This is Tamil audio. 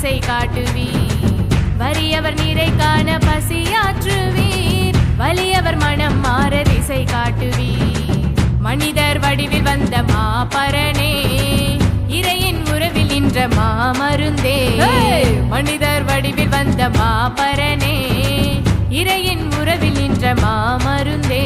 திசை காட்டுவீர். வறியவர் நீரை காண பசியாற்றுவீர். வலியவர் மனம் மாற திசை காட்டுவீர். மனிதர் வடிவில் வந்த மாபரனே, இறையின் உறவில் நின்ற மாமருந்தே. மனிதர் வடிவில் வந்த மாபரனே, இறையின் உறவில் நின்ற மாமருந்தே.